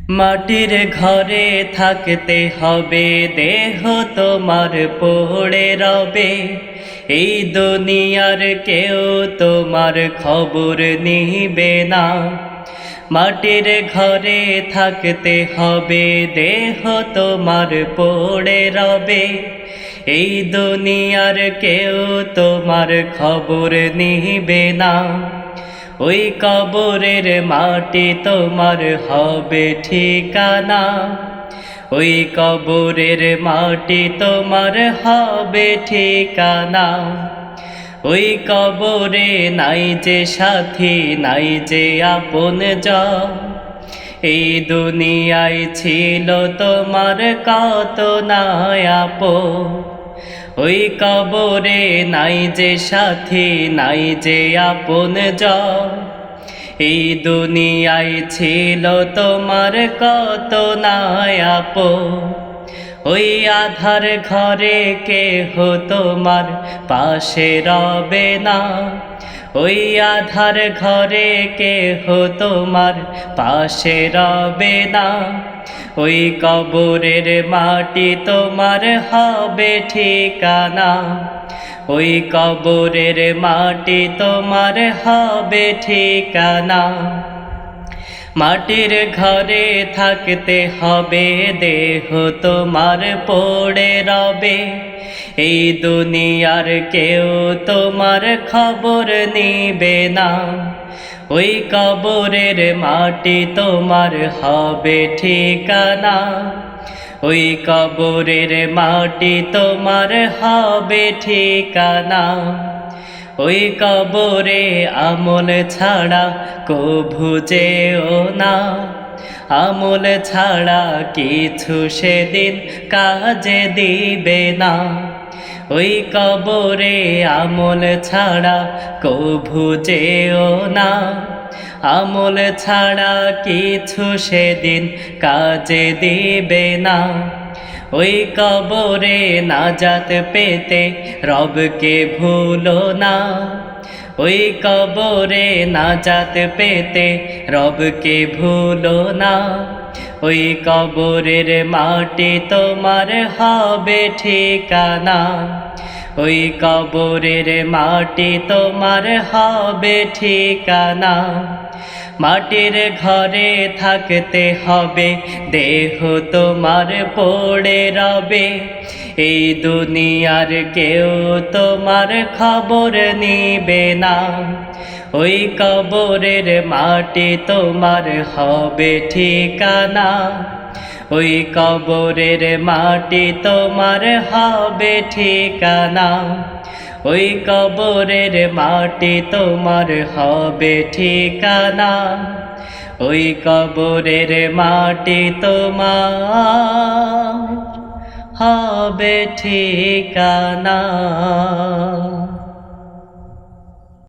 মাটির ঘরে থাকতে হবে, দেহ তোমার পড়ে রবে। এই দুনিয়ার কেউ তোমার খবর নিবে না। মাটির ঘরে থাকতে হবে, দেহ তোমার পড়ে রবে। এই দুনিয়ার কেউ তোমার খবর নিবে না। ওই কবরের মাটি তোমার হবে ঠিকানা। ওই কবরের মাটি তোমার হবে ঠিকানা। ওই কবরে নাই যে সাথী, নাই যে আপনজন। এই দুনিয়ায় ছিল তোমার কত না আপন। ওই কবরে নাই যে সাথী, নাই যে আপনজন। এই দুনিয়ায় ছিল তোমার কত না আপন। ওই আধার ঘরে কেহ তোমার পাশে রবে না। ওই আধার ঘরে কেহ তোমার পাশে রবে না। ওই কবরের মাটি তোমার হবে ঠিকানা। ওই কবরের মাটি তোমার হবে ঠিকানা। মাটির ঘরে থাকতে হবে, দেহ তোমার পড়ে রবে। এই দুনিয়ার কেউ তোমার খবর নিবে না। ওই কবরের মাটি তোমার হবে ঠিকানা। ওই কবরের মাটি তোমার হবে ঠিকানা। ওই কবরে আমল ছাড়া কভু যেও না। আমল ছাড়া কিছু সেদিন কাজে দিবে না। ওই কবরে আমল ছাড়া কভু যেও না। আমল ছাড়া কিছু সেদিন কাজে দিবে না। ওই কবরে নাজাত পেতে রবকে ভুলো না। ওই কবরে নাজাত পেতে রবকে ভুলো না। ওই কবরের মাটি তোমার হবে ঠিকানা। ওই কবরের মাটি তোমার হবে ঠিকানা। মাটির ঘরে থাকতে হবে, দেহ তোমার পড়ে রবে। এই দুনিয়ার কেউ তোমার খবর নিবে না। ওই কবরের মাটি তোমার হবে ঠিকানা। ওই কবরের মাটি তোমার হবে ঠিকানা। ওই কবরের মাটি তোমার হবে ঠিকানা। ওই কবরের মাটি তোমার হবে ঠিকানা।